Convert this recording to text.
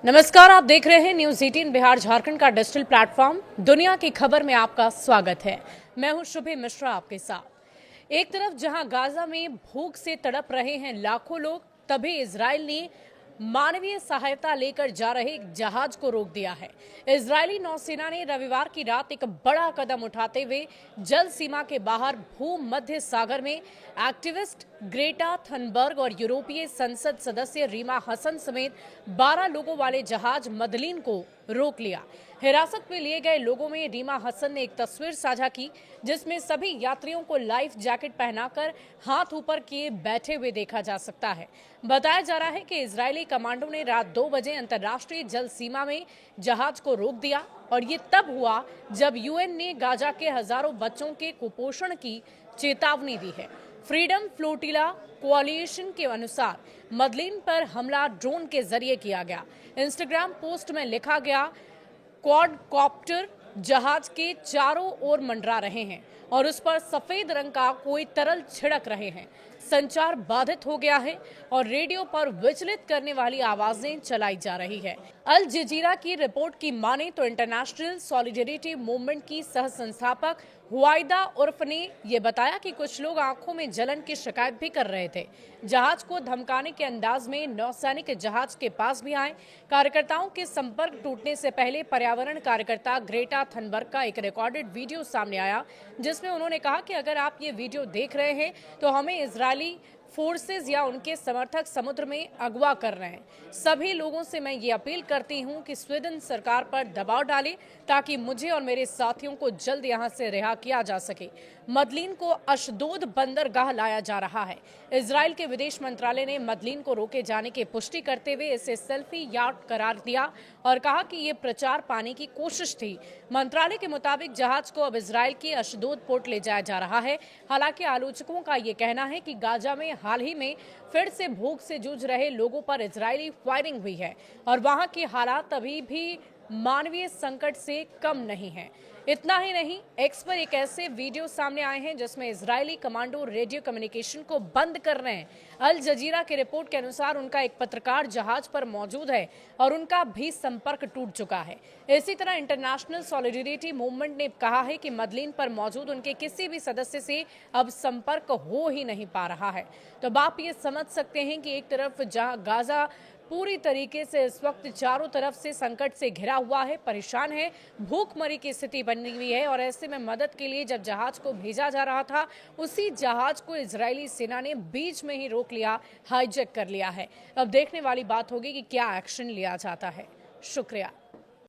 नमस्कार, आप देख रहे हैं न्यूज 18 बिहार झारखंड का डिजिटल प्लेटफॉर्म दुनिया की खबर में आपका स्वागत है। मैं हूं शुभे मिश्रा आपके साथ। एक तरफ जहां गाजा में भूख से तड़प रहे हैं लाखों लोग, तभी इजराइल ने मानवीय सहायता लेकर जा रहे एक जहाज को रोक दिया है। इजरायली नौसेना ने रविवार की रात एक बड़ा कदम उठाते हुए जल सीमा के बाहर भूमध्य सागर में एक्टिविस्ट ग्रेटा थनबर्ग और यूरोपीय संसद सदस्य रीमा हसन समेत 12 लोगों वाले जहाज मदलीन को रोक लिया। हिरासत में लिए गए लोगों में रीमा हसन ने एक तस्वीर साझा की जिसमें सभी यात्रियों को लाइफ जैकेट पहनाकर हाथ ऊपर किए बैठे हुए देखा जा सकता है। बताया जा रहा है कि इजरायली कमांडो ने रात 2 बजे अंतर्राष्ट्रीय जल सीमा में जहाज को रोक दिया और ये तब हुआ जब यूएन ने गाजा के हजारों बच्चों के कुपोषण की चेतावनी दी है। फ्रीडम फ्लोटिला कोalition के अनुसार मदलीन पर हमला ड्रोन के जरिए किया गया। इंस्टाग्राम पोस्ट में लिखा गया, क्वाडकॉप्टर जहाज के चारों ओर मंडरा रहे हैं और उस पर सफेद रंग का कोई तरल छिड़क रहे हैं। संचार बाधित हो गया है और रेडियो पर विचलित करने वाली आवाजें चलाई जा रही है। अल जजीरा की रिपोर्ट की माने तो इंटरनेशनल सॉलिडेरिटी मूवमेंट की सह संस्थापक हुआइदा उर्फ ने यह बताया कि कुछ लोग आंखों में जलन की शिकायत भी कर रहे थे। जहाज को धमकाने के अंदाज में नौसैनिक जहाज के पास भी आए। कार्यकर्ताओं के संपर्क टूटने से पहले पर्यावरण कार्यकर्ता ग्रेटा थनबर्ग का एक रिकॉर्डेड वीडियो सामने आया जिसमें उन्होंने कहा कि अगर आप ये वीडियो देख रहे हैं तो हमें इजरायली फोर्सेस या उनके समर्थक समुद्र में अगवा कर रहे हैं। सभी लोगों से मैं ये अपील करती हूं कि स्वीडन सरकार पर दबाव डालें ताकि मुझे और मेरे साथियों को जल्द यहां से रिहा किया जा सके। मदलीन को अशदोद बंदरगाह लाया जा रहा है। इजराइल के विदेश मंत्रालय ने मदलीन को रोके जाने की पुष्टि करते हुए इसे सेल्फी याट करार दिया और कहा कि ये प्रचार पाने की कोशिश थी। मंत्रालय के मुताबिक जहाज को अब इजराइल के अशदोद पोर्ट ले जाया जा रहा है। हालांकि आलोचकों का ये कहना है कि गाजा में हाल ही में फिर से भूख से जूझ रहे लोगों पर इजरायली फायरिंग हुई है और वहां की हालात अभी भी मानवीय संकट से कम नहीं है। इतना ही नहीं, एक्स पर एक ऐसे वीडियो सामने आए हैं जिसमें इजरायली कमांडो रेडियो कम्युनिकेशन को बंद कर रहे हैं। अल जजीरा की रिपोर्ट के अनुसार उनका एक पत्रकार जहाज पर मौजूद है और उनका भी संपर्क टूट चुका है। इसी तरह इंटरनेशनल सॉलिडेरिटी मूवमेंट ने कहा है कि मदलीन पर मौजूद उनके किसी भी सदस्य से अब संपर्क हो ही नहीं पा रहा है। तो आप ये समझ सकते हैं कि एक तरफ जहां गाजा पूरी तरीके से इस वक्त चारों तरफ से संकट से घिरा हुआ है, परेशान है, भूखमरी की स्थिति बनी हुई है और ऐसे में मदद के लिए जब जहाज को भेजा जा रहा था उसी जहाज को इजरायली सेना ने बीच में ही रोक लिया, हाईजैक कर लिया है। अब देखने वाली बात होगी कि क्या एक्शन लिया जाता है। शुक्रिया।